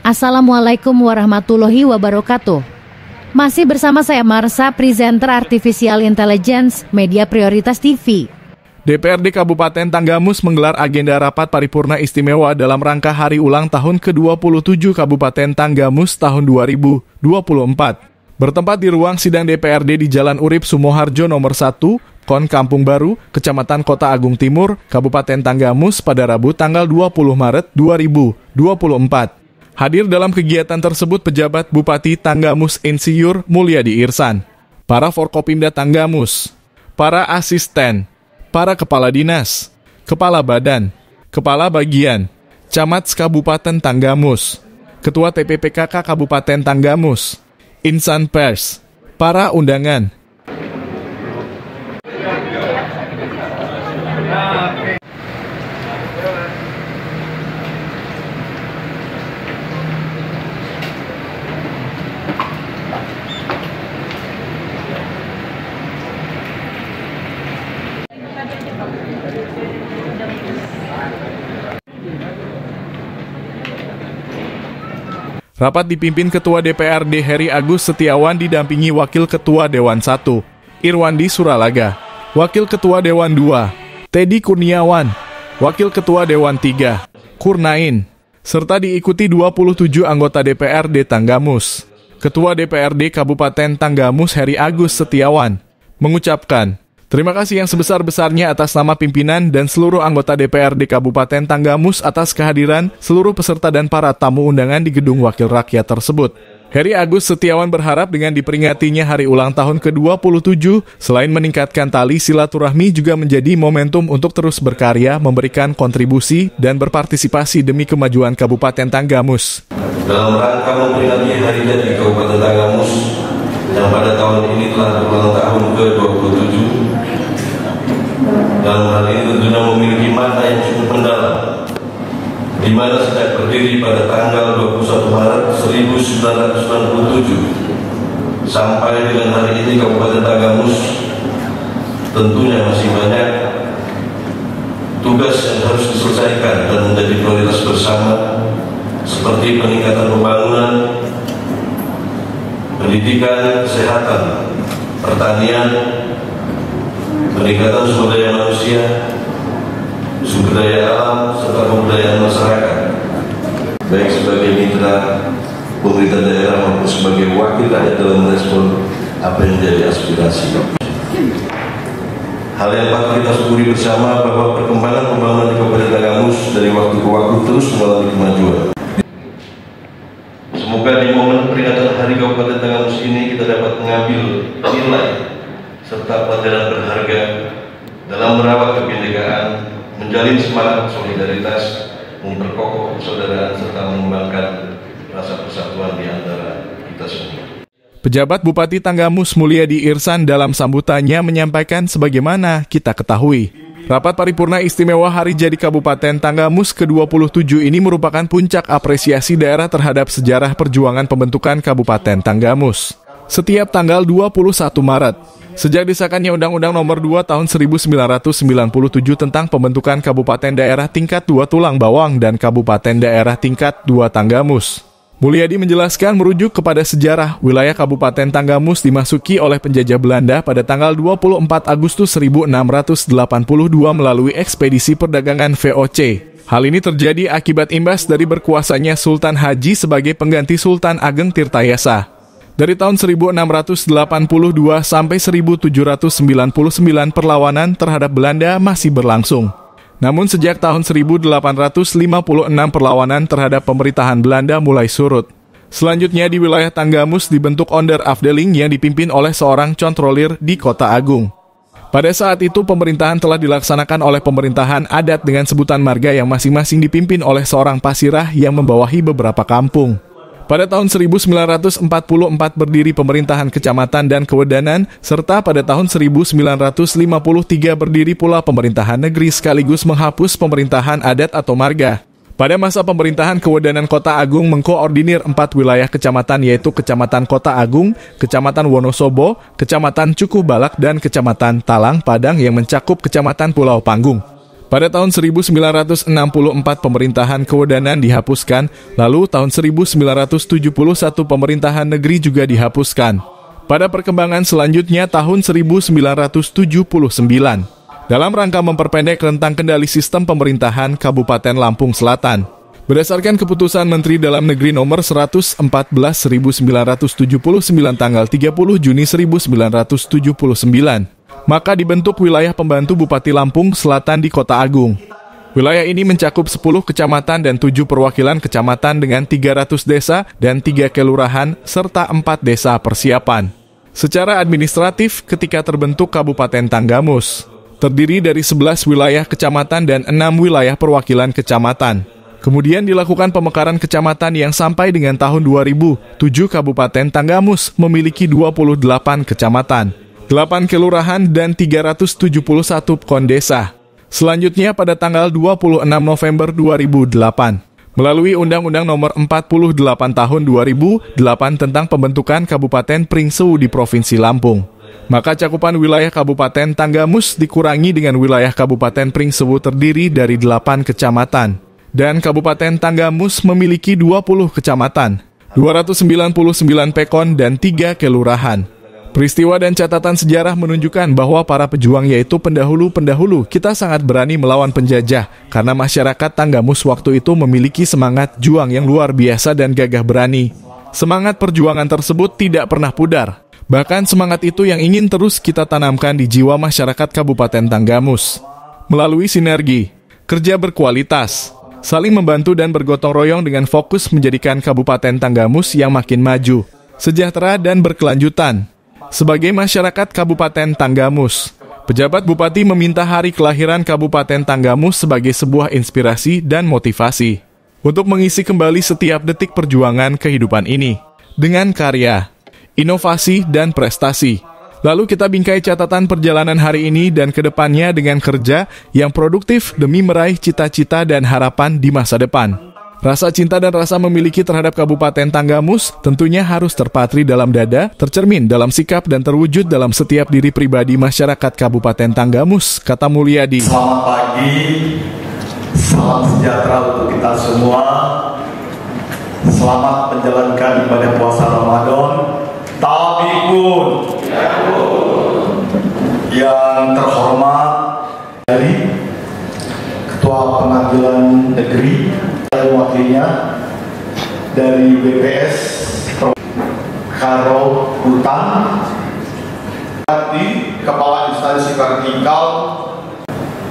Assalamualaikum warahmatullahi wabarakatuh. Masih bersama saya Marsha, presenter Artificial Intelligence, Media Prioritas TV. DPRD Kabupaten Tanggamus menggelar agenda rapat paripurna istimewa dalam rangka hari ulang tahun ke-27 Kabupaten Tanggamus tahun 2024. Bertempat di ruang sidang DPRD di Jalan Urip Sumoharjo nomor 1, Kon Kampung Baru, Kecamatan Kota Agung Timur, Kabupaten Tanggamus pada Rabu tanggal 20 Maret 2024. Hadir dalam kegiatan tersebut pejabat Bupati Tanggamus Insinyur Mulyadi Irsan, para Forkopimda Tanggamus, para asisten, para kepala dinas, kepala badan, kepala bagian, camat Kabupaten Tanggamus, ketua TPPKK Kabupaten Tanggamus, insan pers, para undangan. Rapat dipimpin Ketua DPRD Heri Agus Setiawan didampingi Wakil Ketua Dewan 1, Irwandi Suralaga, Wakil Ketua Dewan 2, Teddy Kurniawan, Wakil Ketua Dewan 3, Kurnain, serta diikuti 27 anggota DPRD Tanggamus. Ketua DPRD Kabupaten Tanggamus Heri Agus Setiawan mengucapkan, terima kasih yang sebesar-besarnya atas nama pimpinan dan seluruh anggota DPRD Kabupaten Tanggamus atas kehadiran seluruh peserta dan para tamu undangan di Gedung Wakil Rakyat tersebut. Heri Agus Setiawan berharap dengan diperingatinya hari ulang tahun ke-27, selain meningkatkan tali silaturahmi juga menjadi momentum untuk terus berkarya, memberikan kontribusi, dan berpartisipasi demi kemajuan Kabupaten Tanggamus. Dalam rangka memperingati Hari Jadi Kabupaten Tanggamus, yang pada tahun ini telah berulang tahun ke-27, dalam hal ini tentunya memiliki makna yang cukup mendalam, di mana sejak berdiri pada tanggal 21 Maret 1997 sampai dengan hari ini Kabupaten Tanggamus tentunya masih banyak tugas yang harus diselesaikan dan menjadi prioritas bersama, seperti peningkatan pembangunan, pendidikan, kesehatan, pertanian, peningkatan sumber daya manusia, sumber daya alam, serta pemberdayaan masyarakat, baik sebagai mitra pemerintah daerah maupun sebagai wakil rakyat dalam merespon apa yang menjadi aspirasi. Hal yang patut kita syukuri bersama bahwa perkembangan pembangunan di Kabupaten Tanggamus dari waktu ke waktu terus mengalami kemajuan. Semoga di momen peringatan Hari Kabupaten Tanggamus ini kita dapat mengambil nilai serta pelajaran berharga dalam merawat kebinekaan, menjalin semangat solidaritas, memperkokoh persaudaraan serta mengembangkan rasa persatuan di antara kita semua. Pejabat Bupati Tanggamus Mulyadi Irsan dalam sambutannya menyampaikan sebagaimana kita ketahui, rapat paripurna istimewa Hari Jadi Kabupaten Tanggamus ke-27 ini merupakan puncak apresiasi daerah terhadap sejarah perjuangan pembentukan Kabupaten Tanggamus. Setiap tanggal 21 Maret, sejak disahkannya Undang-Undang Nomor 2 Tahun 1997 tentang pembentukan Kabupaten Daerah Tingkat 2 Tulang Bawang dan Kabupaten Daerah Tingkat 2 Tanggamus. Mulyadi menjelaskan merujuk kepada sejarah wilayah Kabupaten Tanggamus dimasuki oleh penjajah Belanda pada tanggal 24 Agustus 1682 melalui ekspedisi perdagangan VOC. Hal ini terjadi akibat imbas dari berkuasanya Sultan Haji sebagai pengganti Sultan Ageng Tirtayasa. Dari tahun 1682 sampai 1799 perlawanan terhadap Belanda masih berlangsung. Namun sejak tahun 1856 perlawanan terhadap pemerintahan Belanda mulai surut. Selanjutnya di wilayah Tanggamus dibentuk Onderafdeling yang dipimpin oleh seorang controlir di Kota Agung. Pada saat itu pemerintahan telah dilaksanakan oleh pemerintahan adat dengan sebutan marga yang masing-masing dipimpin oleh seorang pasirah yang membawahi beberapa kampung. Pada tahun 1944 berdiri pemerintahan kecamatan dan kewedanan, serta pada tahun 1953 berdiri pula pemerintahan negeri sekaligus menghapus pemerintahan adat atau marga. Pada masa pemerintahan kewedanan Kota Agung mengkoordinir 4 wilayah kecamatan yaitu Kecamatan Kota Agung, Kecamatan Wonosobo, Kecamatan Cukuh Balak, dan Kecamatan Talang Padang yang mencakup Kecamatan Pulau Panggung. Pada tahun 1964 pemerintahan kewedanan dihapuskan, lalu tahun 1971 pemerintahan negeri juga dihapuskan. Pada perkembangan selanjutnya tahun 1979, dalam rangka memperpendek rentang kendali sistem pemerintahan Kabupaten Lampung Selatan. Berdasarkan keputusan Menteri Dalam Negeri nomor 114/1979 tanggal 30 Juni 1979, maka dibentuk wilayah pembantu Bupati Lampung Selatan di Kota Agung. Wilayah ini mencakup 10 kecamatan dan 7 perwakilan kecamatan dengan 300 desa dan 3 kelurahan serta 4 desa persiapan. Secara administratif, ketika terbentuk Kabupaten Tanggamus, terdiri dari 11 wilayah kecamatan dan 6 wilayah perwakilan kecamatan. Kemudian dilakukan pemekaran kecamatan yang sampai dengan tahun 2007 Kabupaten Tanggamus memiliki 28 kecamatan, 8 kelurahan, dan 371 kondesa. Selanjutnya pada tanggal 26 November 2008, melalui Undang-Undang Nomor 48 Tahun 2008 tentang pembentukan Kabupaten Pringsewu di Provinsi Lampung, maka cakupan wilayah Kabupaten Tanggamus dikurangi dengan wilayah Kabupaten Pringsewu terdiri dari 8 kecamatan, dan Kabupaten Tanggamus memiliki 20 kecamatan, 299 pekon, dan 3 kelurahan. Peristiwa dan catatan sejarah menunjukkan bahwa para pejuang yaitu pendahulu-pendahulu kita sangat berani melawan penjajah karena masyarakat Tanggamus waktu itu memiliki semangat juang yang luar biasa dan gagah berani. Semangat perjuangan tersebut tidak pernah pudar. Bahkan semangat itu yang ingin terus kita tanamkan di jiwa masyarakat Kabupaten Tanggamus. Melalui sinergi, kerja berkualitas, saling membantu dan bergotong royong dengan fokus menjadikan Kabupaten Tanggamus yang makin maju, sejahtera dan berkelanjutan. Sebagai masyarakat Kabupaten Tanggamus, pejabat Bupati meminta hari kelahiran Kabupaten Tanggamus sebagai sebuah inspirasi dan motivasi untuk mengisi kembali setiap detik perjuangan kehidupan ini dengan karya, inovasi, dan prestasi. Lalu kita bingkai catatan perjalanan hari ini dan kedepannya dengan kerja yang produktif demi meraih cita-cita dan harapan di masa depan. Rasa cinta dan rasa memiliki terhadap Kabupaten Tanggamus tentunya harus terpatri dalam dada, tercermin dalam sikap dan terwujud dalam setiap diri pribadi masyarakat Kabupaten Tanggamus, kata Mulyadi. Selamat pagi, salam sejahtera untuk kita semua. Selamat menjalankan ibadah puasa Ramadan. Tapi pun yang terhormat dari Ketua Pengadilan Negeri, wakilnya dari BPS Karo Hutan, di Kepala Instansi Vertikal,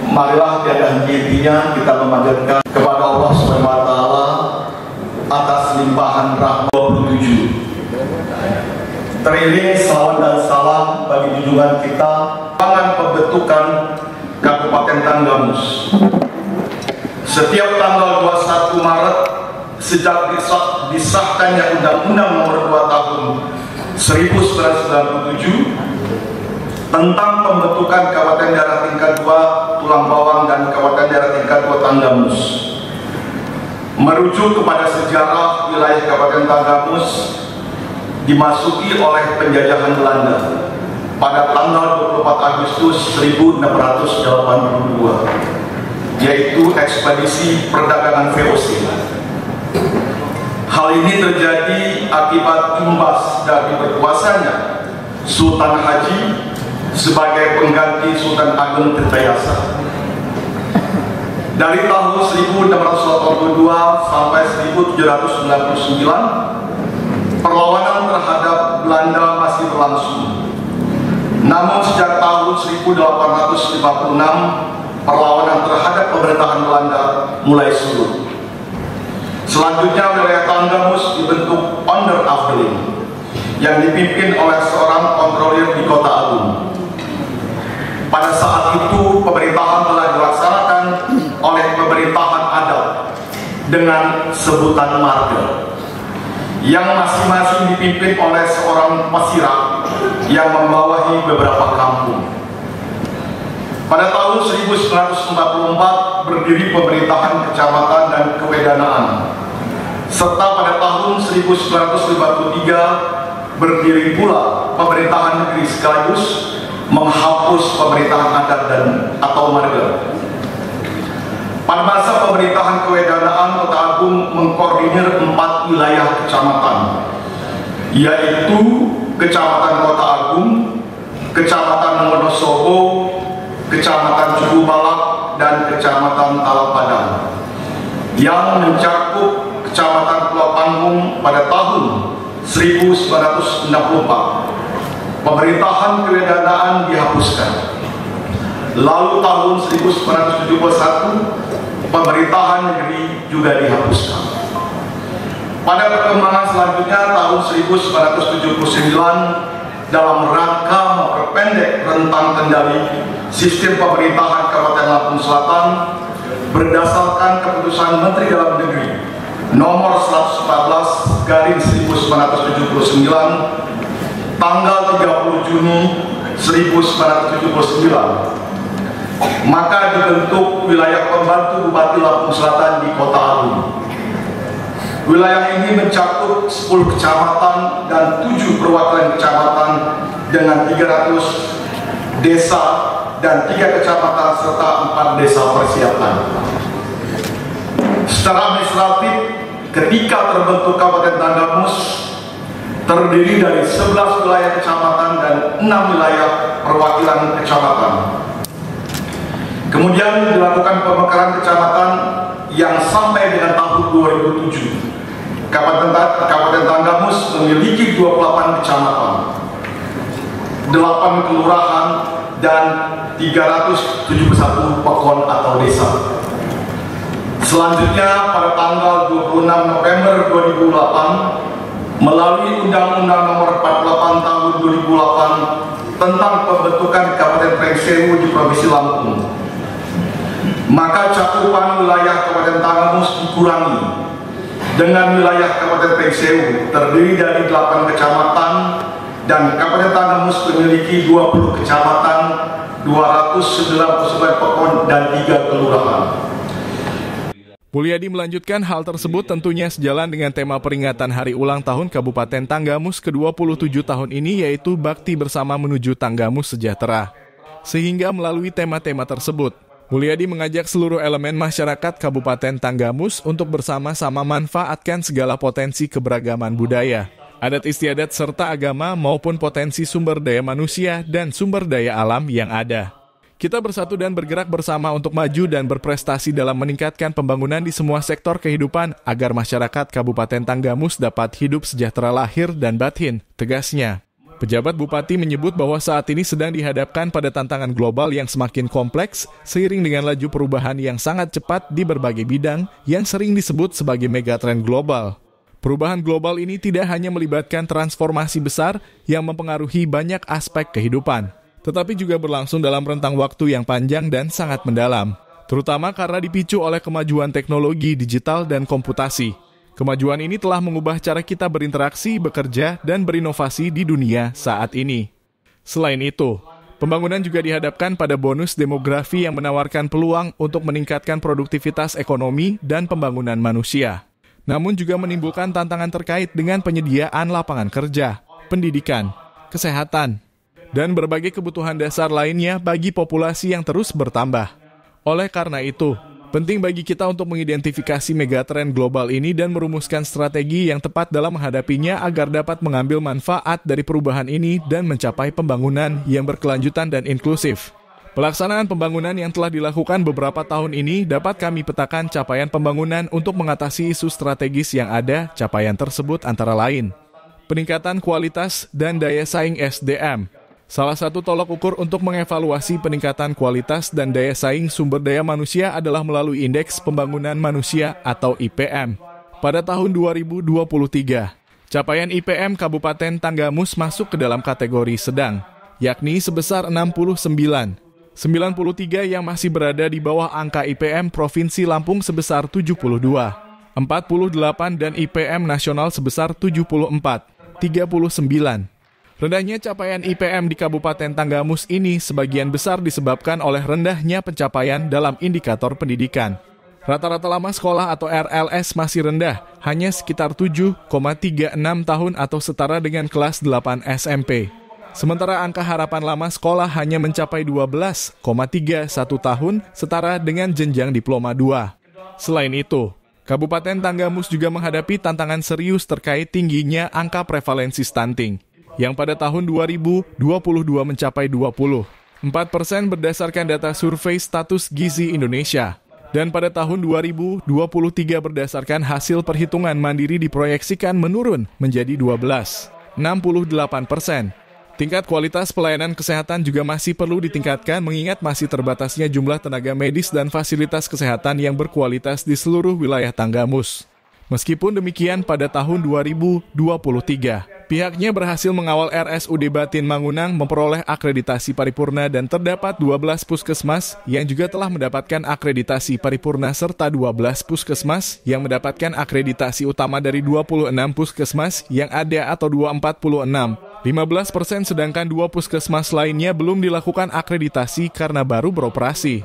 marilah tiada henti-hentinya kita memanjatkan kepada Allah SWT atas limpahan rahmat 27. Teriring salawat dan salam bagi junjungan kita, pangan pembentukan Kabupaten Tanggamus. Setiap tanggal 21 Maret sejak disahkannya Undang-Undang Nomor 2 Tahun 1997 tentang pembentukan Kabupaten Daerah Tingkat 2 Tulang Bawang dan Kabupaten Daerah Tingkat 2 Tanggamus, merujuk kepada sejarah wilayah Kabupaten Tanggamus dimasuki oleh penjajahan Belanda pada tanggal 24 Agustus 1682, yaitu ekspedisi perdagangan VOC. Hal ini terjadi akibat imbas dari berkuasanya Sultan Haji sebagai pengganti Sultan Agung Tirtayasa. Dari tahun 1682 sampai 1799, perlawanan terhadap Belanda masih berlangsung. Namun sejak tahun 1856, perlawanan terhadap pemerintahan Belanda mulai surut. Selanjutnya wilayah Tanggamus dibentuk Onderafdeling yang dipimpin oleh seorang kontrolir di Kota Agung. Pada saat itu pemerintahan telah dilaksanakan oleh pemerintahan adat dengan sebutan marga, yang masing-masing dipimpin oleh seorang pasirah yang membawahi beberapa kampung. Pada tahun 1944 berdiri pemerintahan kecamatan dan kewedanaan, serta pada tahun 1953 berdiri pula pemerintahan negeri sekaligus menghapus pemerintahan adat dan atau marga. Pemerintahan Kewedanaan Kota Agung mengkoordinir 4 wilayah kecamatan, yaitu Kecamatan Kota Agung, Kecamatan Wonosobo, Kecamatan Cukubalak, dan Kecamatan Talapadang, yang mencakup Kecamatan Pulau Panggung pada tahun 1964. Pemerintahan Kewedanaan dihapuskan. Lalu tahun 1971, pemerintahan negeri juga dihapuskan. Pada perkembangan selanjutnya tahun 1979, dalam rangka memperpendek rentang kendali sistem pemerintahan Kabupaten Lampung Selatan berdasarkan keputusan Menteri Dalam Negeri nomor 114/1979 tanggal 30 Juni 1979, maka dibentuk wilayah pembantu Bupati Lampung Selatan di Kota Agung. Wilayah ini mencakup 10 kecamatan dan 7 perwakilan kecamatan dengan 300 desa dan 3 kecamatan serta 4 desa persiapan. Secara administratif, ketika terbentuk Kabupaten Tanggamus terdiri dari 11 wilayah kecamatan dan 6 wilayah perwakilan kecamatan. Kemudian dilakukan pemekaran kecamatan yang sampai dengan tahun 2007. Kabupaten Tanggamus memiliki 28 kecamatan, 8 kelurahan, dan 371 pekon atau desa. Selanjutnya pada tanggal 26 November 2008 melalui Undang-Undang Nomor 48 Tahun 2008 tentang pembentukan Kabupaten Pringsewu di Provinsi Lampung, maka cakupan wilayah Kabupaten Tanggamus dikurangi dengan wilayah Kabupaten Pringsewu terdiri dari 8 kecamatan dan Kabupaten Tanggamus memiliki 20 kecamatan, 299 pekon dan 3 kelurahan. Mulyadi melanjutkan hal tersebut tentunya sejalan dengan tema peringatan Hari Ulang Tahun Kabupaten Tanggamus ke-27 tahun ini, yaitu Bakti Bersama Menuju Tanggamus Sejahtera. Sehingga melalui tema-tema tersebut, Mulyadi mengajak seluruh elemen masyarakat Kabupaten Tanggamus untuk bersama-sama manfaatkan segala potensi keberagaman budaya, adat istiadat serta agama maupun potensi sumber daya manusia dan sumber daya alam yang ada. Kita bersatu dan bergerak bersama untuk maju dan berprestasi dalam meningkatkan pembangunan di semua sektor kehidupan agar masyarakat Kabupaten Tanggamus dapat hidup sejahtera lahir dan batin, tegasnya. Pejabat Bupati menyebut bahwa saat ini sedang dihadapkan pada tantangan global yang semakin kompleks seiring dengan laju perubahan yang sangat cepat di berbagai bidang yang sering disebut sebagai megatrend global. Perubahan global ini tidak hanya melibatkan transformasi besar yang mempengaruhi banyak aspek kehidupan, tetapi juga berlangsung dalam rentang waktu yang panjang dan sangat mendalam, terutama karena dipicu oleh kemajuan teknologi digital dan komputasi. Kemajuan ini telah mengubah cara kita berinteraksi, bekerja, dan berinovasi di dunia saat ini. Selain itu, pembangunan juga dihadapkan pada bonus demografi yang menawarkan peluang untuk meningkatkan produktivitas ekonomi dan pembangunan manusia. Namun juga menimbulkan tantangan terkait dengan penyediaan lapangan kerja, pendidikan, kesehatan, dan berbagai kebutuhan dasar lainnya bagi populasi yang terus bertambah. Oleh karena itu, penting bagi kita untuk mengidentifikasi megatrend global ini dan merumuskan strategi yang tepat dalam menghadapinya agar dapat mengambil manfaat dari perubahan ini dan mencapai pembangunan yang berkelanjutan dan inklusif. Pelaksanaan pembangunan yang telah dilakukan beberapa tahun ini dapat kami petakan capaian pembangunan untuk mengatasi isu strategis yang ada. Capaian tersebut antara lain peningkatan kualitas dan daya saing SDM. Salah satu tolok ukur untuk mengevaluasi peningkatan kualitas dan daya saing sumber daya manusia adalah melalui Indeks Pembangunan Manusia atau IPM. Pada tahun 2023, capaian IPM Kabupaten Tanggamus masuk ke dalam kategori sedang, yakni sebesar 69. 93 yang masih berada di bawah angka IPM Provinsi Lampung sebesar 72. 48 dan IPM nasional sebesar 74. 39. Rendahnya capaian IPM di Kabupaten Tanggamus ini sebagian besar disebabkan oleh rendahnya pencapaian dalam indikator pendidikan. Rata-rata lama sekolah atau RLS masih rendah, hanya sekitar 7,36 tahun atau setara dengan kelas 8 SMP. Sementara angka harapan lama sekolah hanya mencapai 12,31 tahun, setara dengan jenjang diploma 2. Selain itu, Kabupaten Tanggamus juga menghadapi tantangan serius terkait tingginya angka prevalensi stunting, yang pada tahun 2022 mencapai 24% berdasarkan data survei status gizi Indonesia. Dan pada tahun 2023 berdasarkan hasil perhitungan mandiri diproyeksikan menurun menjadi 68%. Tingkat kualitas pelayanan kesehatan juga masih perlu ditingkatkan mengingat masih terbatasnya jumlah tenaga medis dan fasilitas kesehatan yang berkualitas di seluruh wilayah Tanggamus. Meskipun demikian, pada tahun 2023, pihaknya berhasil mengawal RSUD Batin Mangunang memperoleh akreditasi paripurna dan terdapat 12 puskesmas yang juga telah mendapatkan akreditasi paripurna serta 12 puskesmas yang mendapatkan akreditasi utama dari 26 puskesmas yang ada atau 246. 15% sedangkan 2 puskesmas lainnya belum dilakukan akreditasi karena baru beroperasi.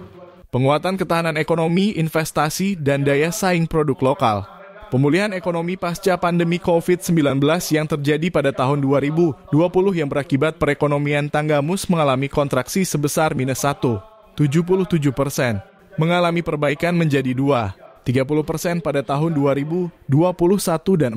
Penguatan ketahanan ekonomi, investasi, dan daya saing produk lokal. Pemulihan ekonomi pasca pandemi COVID-19 yang terjadi pada tahun 2020 yang berakibat perekonomian Tanggamus mengalami kontraksi sebesar -1, 77%, mengalami perbaikan menjadi 2, 30% pada tahun 2021 dan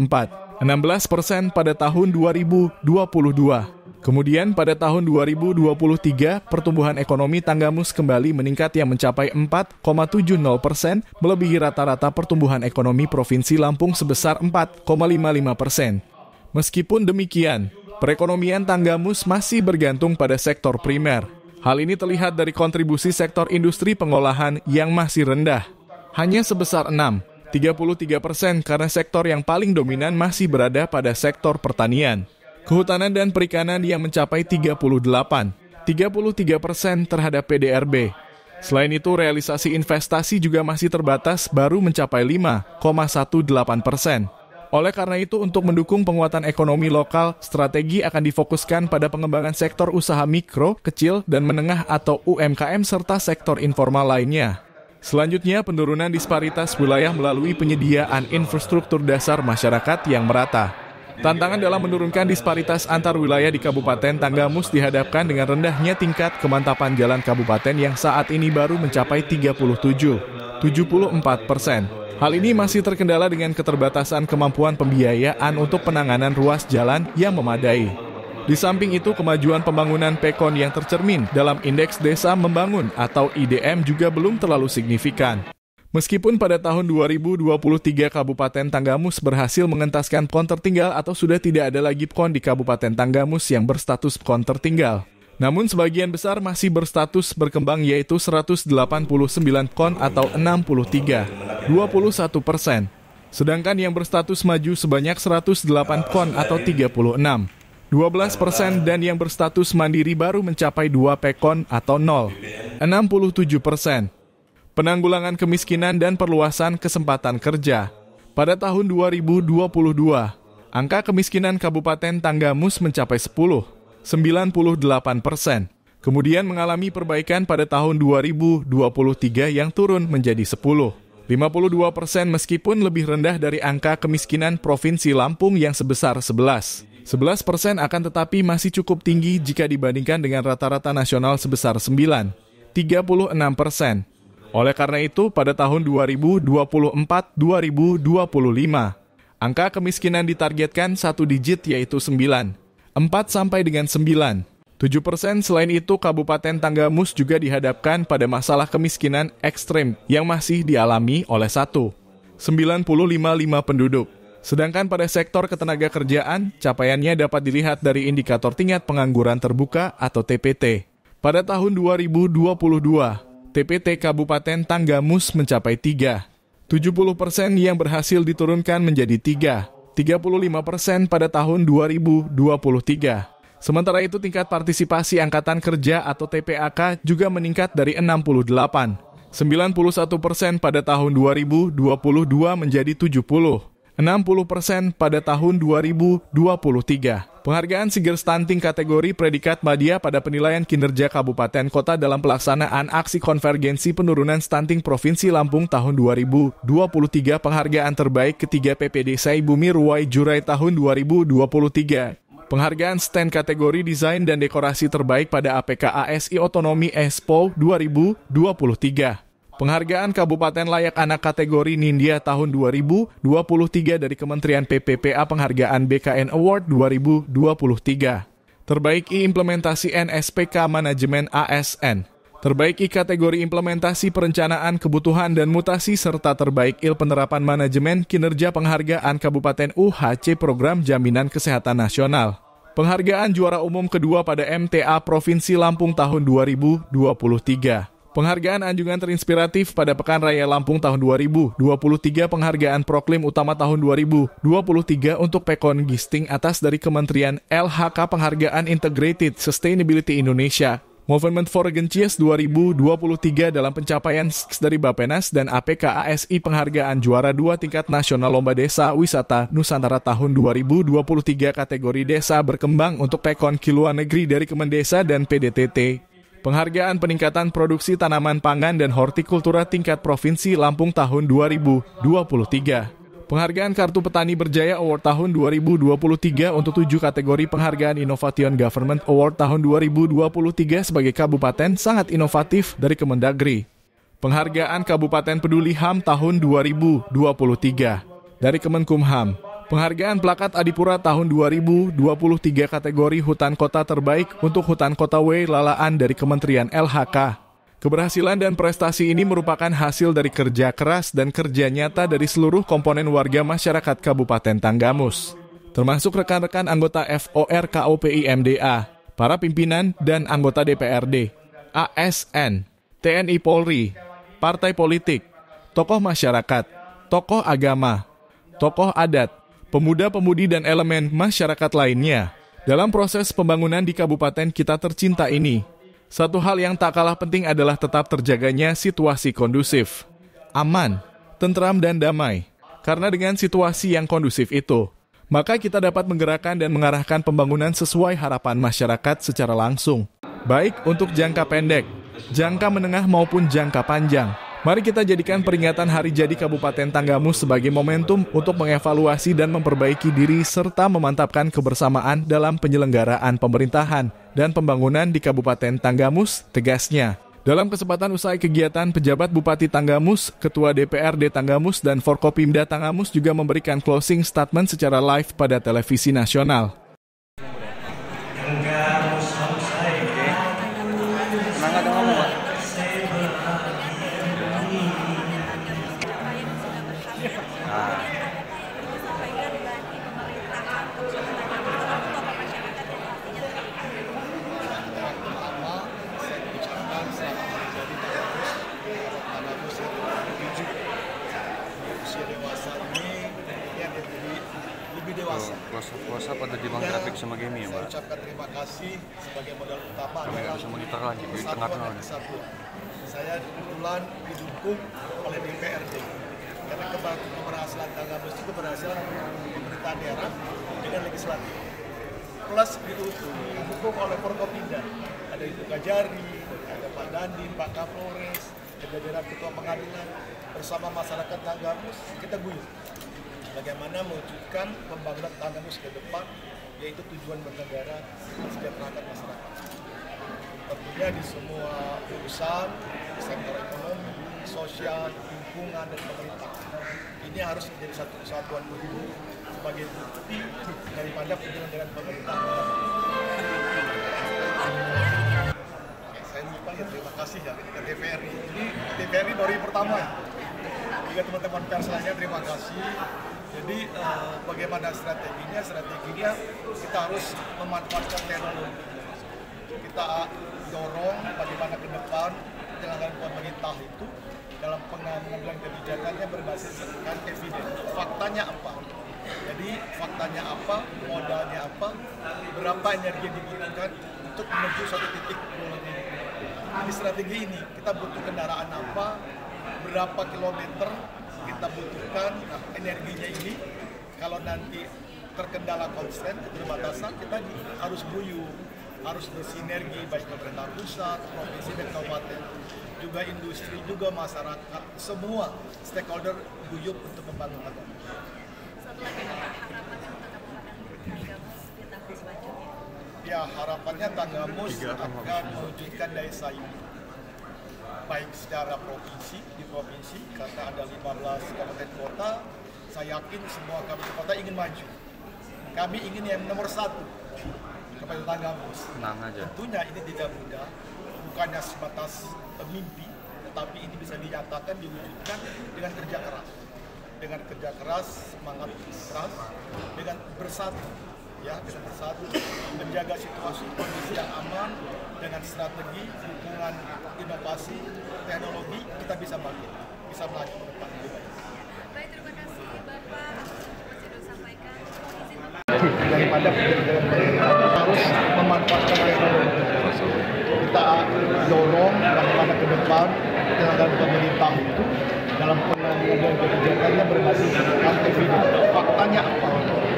16% pada tahun 2022. Kemudian pada tahun 2023, pertumbuhan ekonomi Tanggamus kembali meningkat yang mencapai 4,70%, melebihi rata-rata pertumbuhan ekonomi Provinsi Lampung sebesar 4,55%. Meskipun demikian, perekonomian Tanggamus masih bergantung pada sektor primer. Hal ini terlihat dari kontribusi sektor industri pengolahan yang masih rendah, hanya sebesar 33% karena sektor yang paling dominan masih berada pada sektor pertanian. Kehutanan dan perikanan yang mencapai 33% terhadap PDRB. Selain itu, realisasi investasi juga masih terbatas, baru mencapai 5,18%. Oleh karena itu, untuk mendukung penguatan ekonomi lokal, strategi akan difokuskan pada pengembangan sektor usaha mikro, kecil, dan menengah atau UMKM serta sektor informal lainnya. Selanjutnya, penurunan disparitas wilayah melalui penyediaan infrastruktur dasar masyarakat yang merata. Tantangan dalam menurunkan disparitas antar wilayah di Kabupaten Tanggamus dihadapkan dengan rendahnya tingkat kemantapan jalan kabupaten yang saat ini baru mencapai 74%. Hal ini masih terkendala dengan keterbatasan kemampuan pembiayaan untuk penanganan ruas jalan yang memadai. Di samping itu, kemajuan pembangunan PEKON yang tercermin dalam Indeks Desa Membangun atau IDM juga belum terlalu signifikan. Meskipun pada tahun 2023 Kabupaten Tanggamus berhasil mengentaskan PON tertinggal atau sudah tidak ada lagi PON di Kabupaten Tanggamus yang berstatus PON tertinggal. Namun sebagian besar masih berstatus berkembang yaitu 189 PON atau 63,21%. Sedangkan yang berstatus maju sebanyak 108 PON atau 36,12% dan yang berstatus mandiri baru mencapai 2 PEKON atau 0,67%. Penanggulangan kemiskinan dan perluasan kesempatan kerja. Pada tahun 2022, angka kemiskinan Kabupaten Tanggamus mencapai 98%. Kemudian mengalami perbaikan pada tahun 2023 yang turun menjadi 52% meskipun lebih rendah dari angka kemiskinan Provinsi Lampung yang sebesar 11% akan tetapi masih cukup tinggi jika dibandingkan dengan rata-rata nasional sebesar 36%. Oleh karena itu, pada tahun 2024-2025, angka kemiskinan ditargetkan 1 digit yaitu 9, 4 sampai dengan 9. 7%. Selain itu, Kabupaten Tanggamus juga dihadapkan pada masalah kemiskinan ekstrem yang masih dialami oleh 1,955 penduduk. Sedangkan pada sektor ketenaga kerjaan, capaiannya dapat dilihat dari indikator tingkat pengangguran terbuka atau TPT. Pada tahun 2022, TPT Kabupaten Tanggamus mencapai 3. 70% yang berhasil diturunkan menjadi 3,35% pada tahun 2023. Sementara itu tingkat partisipasi Angkatan Kerja atau TPAK juga meningkat dari 68,91% pada tahun 2022 menjadi 60% pada tahun 2023. Penghargaan Siger Stunting kategori predikat Madya pada penilaian kinerja Kabupaten Kota dalam pelaksanaan aksi konvergensi penurunan stunting Provinsi Lampung tahun 2023. Penghargaan terbaik ketiga PPD Sai Bumi Ruwai Jurai tahun 2023. Penghargaan stand kategori desain dan dekorasi terbaik pada APK ASI Otonomi Expo 2023. Penghargaan Kabupaten Layak Anak kategori Nindya tahun 2023 dari Kementerian PPPA Penghargaan BKN Award 2023. Terbaik implementasi NSPK Manajemen ASN. Terbaik kategori implementasi perencanaan kebutuhan dan mutasi serta terbaik penerapan manajemen kinerja penghargaan Kabupaten UHC Program Jaminan Kesehatan Nasional. Penghargaan juara umum kedua pada MTA Provinsi Lampung tahun 2023. Penghargaan anjungan terinspiratif pada Pekan Raya Lampung tahun 2023, penghargaan Proklim Utama tahun 2023 untuk Pekon Gisting atas dari Kementerian LHK, penghargaan Integrated Sustainability Indonesia. Movement for Gencias 2023 dalam pencapaian dari Bapenas dan APK ASI, penghargaan juara 2 tingkat nasional Lomba Desa Wisata Nusantara tahun 2023 kategori Desa Berkembang untuk Pekon Ki Luar Negeri dari Kemendesa dan PDTT. Penghargaan peningkatan produksi tanaman pangan dan hortikultura tingkat Provinsi Lampung tahun 2023. Penghargaan Kartu Petani Berjaya Award tahun 2023 untuk 7 kategori penghargaan Innovation Government Award tahun 2023 sebagai kabupaten sangat inovatif dari Kemendagri. Penghargaan Kabupaten Peduli HAM tahun 2023 dari Kemenkumham. Penghargaan Plakat Adipura tahun 2023 kategori Hutan Kota Terbaik untuk Hutan Kota W Lalaan dari Kementerian LHK. Keberhasilan dan prestasi ini merupakan hasil dari kerja keras dan kerja nyata dari seluruh komponen warga masyarakat Kabupaten Tanggamus, termasuk rekan-rekan anggota FOR KOPI MDA, para pimpinan dan anggota DPRD, ASN, TNI Polri, partai politik, tokoh masyarakat, tokoh agama, tokoh adat, pemuda-pemudi dan elemen masyarakat lainnya dalam proses pembangunan di kabupaten kita tercinta ini. Satu hal yang tak kalah penting adalah tetap terjaganya situasi kondusif, aman, tentram dan damai. Karena dengan situasi yang kondusif itu, maka kita dapat menggerakkan dan mengarahkan pembangunan sesuai harapan masyarakat secara langsung, baik untuk jangka pendek, jangka menengah maupun jangka panjang. Mari kita jadikan peringatan Hari Jadi Kabupaten Tanggamus sebagai momentum untuk mengevaluasi dan memperbaiki diri serta memantapkan kebersamaan dalam penyelenggaraan pemerintahan dan pembangunan di Kabupaten Tanggamus, tegasnya. Dalam kesempatan usai kegiatan, pejabat Bupati Tanggamus, Ketua DPRD Tanggamus, dan Forkopimda Tanggamus juga memberikan closing statement secara live pada televisi nasional. Puasa pada di Bang Grafik sama Gemi ya, Mbak. Saya ucapkan terima kasih sebagai modal utama. Kami nggak bisa monitor lagi di tengah-tengah. Saya kebetulan didukung oleh DPRD karena keberhasilan Tanggamus itu keberhasilan pemerintah daerah dengan legislatif. Plus didukung oleh Forkopimda. Ada Ibu Kajari, ada Pak Dandim, Pak Kapolres, jajaran Ketua Pengadilan bersama masyarakat Tanggamus kita guyur. Bagaimana mewujudkan pembangunan Tanggamus ke depan, yaitu tujuan bernegara mensejahterakan masyarakat. Tentunya di semua urusan, sektor ekonomi, sosial, lingkungan, dan pemerintah. Ini harus menjadi satu kesatuan utuh sebagai bukti daripada penyelenggaraan pemerintah. Saya lupa ya, terima kasih ya ke DPRD. Ini DPRD baru pertama ya. Juga teman-teman pers lainnya terima kasih. Jadi bagaimana strateginya? Strateginya kita harus memanfaatkan teknologi. Kita dorong bagaimana ke depan penyelenggaraan pemerintah itu dalam pengambilan kebijakannya berbasiskan evidence. Faktanya apa? Jadi faktanya apa? Modalnya apa? Berapa energi yang dibutuhkan untuk menuju suatu titik? Di strategi ini kita butuh kendaraan apa? Berapa kilometer kita butuhkan, nah, energinya ini kalau nanti terkendala konsen, keterbatasan, kita harus guyup, harus bersinergi baik pemerintah pusat, provinsi dan kabupaten, juga industri, juga masyarakat, semua stakeholder guyup untuk membangun Tanggamus. Satu lagi harapannya untuk Tanggamus di tahun selanjutnya. Ya, harapannya Tanggamus akan mewujudkan daya saing. baik secara provinsi, di provinsi, karena ada 15 kabupaten kota, saya yakin semua kabupaten kota ingin maju. Kami ingin yang nomor 1, Kabupaten Tanggamus. Tenang aja. Tentunya ini tidak mudah, bukannya sebatas mimpi, tetapi ini bisa dinyatakan, diwujudkan dengan kerja keras. Dengan kerja keras, semangat keras, dengan bersatu, ya, dengan bersatu, menjaga situasi kondisi yang aman, dengan strategi, dukungan inovasi, teknologi, kita bisa bangkit, bisa melaju ke depan. Baik, terima kasih Bapak. Masih sudah sampaikan. Izin Bapak. Daripada harus memanfaatkan teknologi. Kita dorong bagaimana ke depan dengan pemerintah itu dalam pengambilan kebijakannya berbasis evidence. Faktanya apa?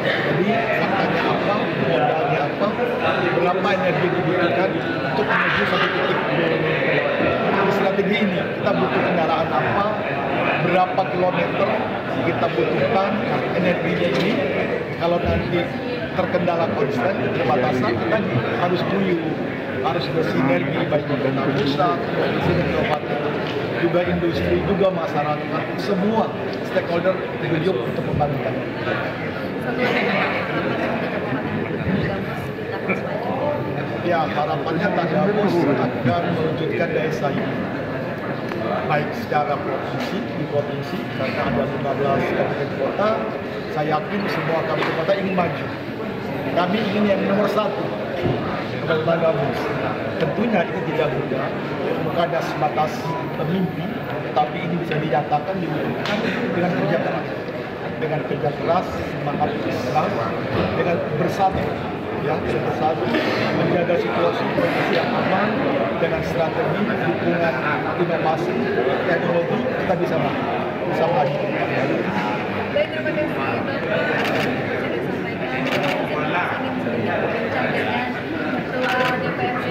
Jadi faktanya apa? Modalnya apa? Berapa energi dibutuhkan untuk menuju satu titik? Di strategi ini kita butuh kendaraan apa? Berapa kilometer kita butuhkan energinya ini? Kalau nanti terkendala konstan, keterbatasan, kita harus guyup, harus bersinergi baik pemerintah pusat, provinsi dan kabupaten, juga industri, juga masyarakat, semua stakeholder guyup untuk membangun. Ya, harapannya Tanggamus akan mewujudkan daya saing baik secara provinsi, di provinsi, karena ada 15 kabupaten kota, saya yakin semua kabupaten kota ingin maju. Kami ingin yang nomor 1, Kabupaten Tanggamus. Tentunya ini tidak mudah, bukannya sebatas mimpi, tetapi ini bisa dinyatakan, diwujudkan dengan kerja keras. Dengan kerja keras, semangat keras, dengan bersatu, ya, bersatu, menjaga situasi kondisi yang aman, dengan strategi, dukungan inovasi, teknologi, kita bisa maju. Baik, terima kasih Bapak. Sudah sampaikan. Izin berbincang dengan Ketua DPRD.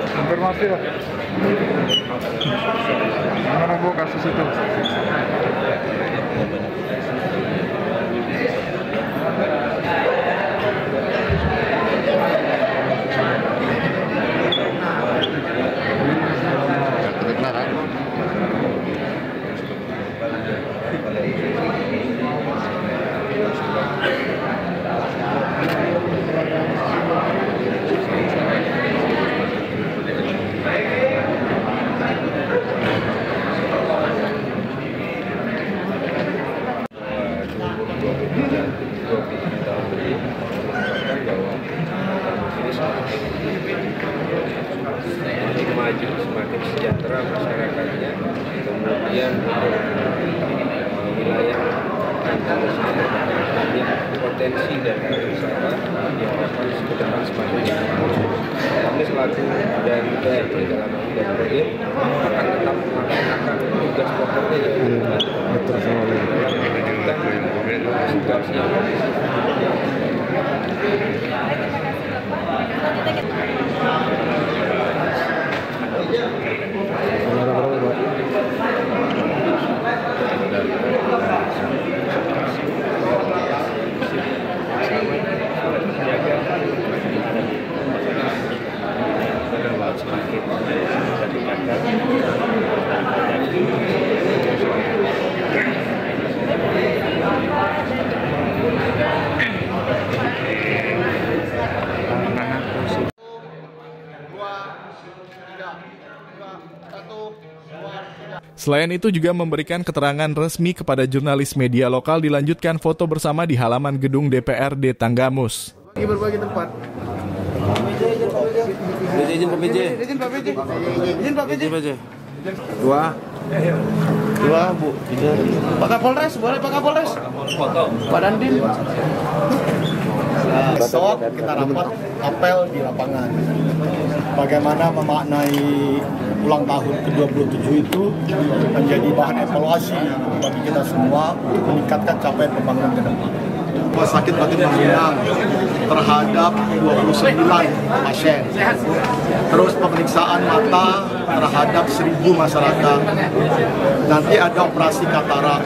Konfirmasi lah. Gimana Bu kasus itu? Semakin maju, semakin sejahtera masyarakatnya, kemudian wilayah Tanggamus banyak potensi dan pariwisata diharapkan ke depan semakin maju. Kami selaku dari DPRD dalam DPRD akan tetap melaksanakan tugas pokoknya yaitu mewujudkan situasi yang Selain itu juga memberikan keterangan resmi kepada jurnalis media lokal, dilanjutkan foto bersama di halaman gedung DPRD Tanggamus. Ini berbagi tempat. Izin Pak PJ. Izin Pak PJ. Dua Bu. Pak Kapolres, boleh Pak Kapolres? Foto. Pak Dandim. Besok kita rapat apel di lapangan. Bagaimana memaknai ulang tahun ke-27 itu menjadi bahan evaluasi bagi kita semua untuk meningkatkan capaian pembangunan ke depan. Rumah Sakit Batu Bangunan terhadap 29 pasien. Terus pemeriksaan mata terhadap 1.000 masyarakat. Nanti ada operasi katarak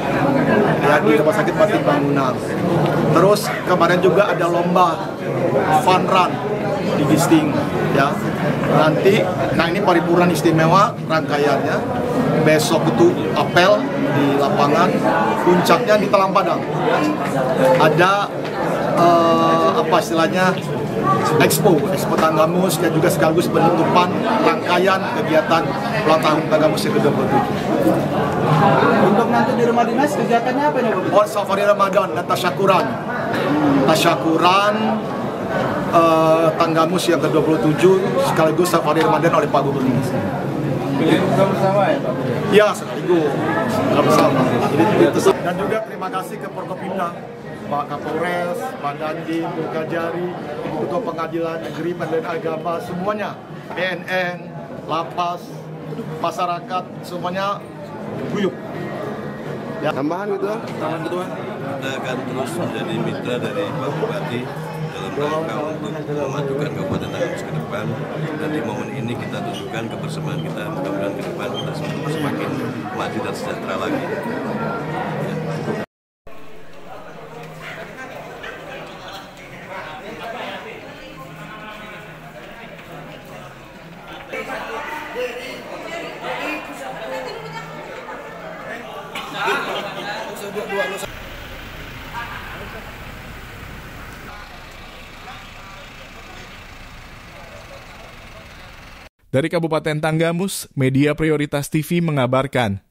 ya, di Rumah Sakit Batu Bangunan. Terus kemarin juga ada lomba fun run di Gisting ya. Nanti, nah ini paripurna istimewa rangkaiannya. Besok itu apel di lapangan, puncaknya di Talang Padang. Ada apa istilahnya expo Tanggamus dan juga sekaligus penutupan rangkaian kegiatan ulang tahun Tanggamus yang ke-27. Untuk nanti di rumah dinas kegiatannya apa nih? Oh, safari Ramadan dan tasyakuran. Tanggamus yang ke-27 sekaligus safari Ramadan oleh Pak Gubernur. Buka bersama ya Pak? Ya, sekaligus buka bersama. Dan juga terima kasih ke Forkopimda, Pak Kapolres, Pak Dandim, Bu Kajari, Ketua Pengadilan Negeri Pengadilan Agama, semuanya, BNN, Lapas, masyarakat, semuanya guyup. Ya. Tambahan gitu? Tambahan Ketua, kita akan terus menjadi mitra dari Pak Bupati dalam rangka untuk memajukan Kabupaten Tanggamus ke depan. Dan di momen ini kita tunjukkan kebersamaan kita, mudah-mudahan ke depan kita semakin maju dan sejahtera lagi. Dari Kabupaten Tanggamus, Media Prioritas TV mengabarkan.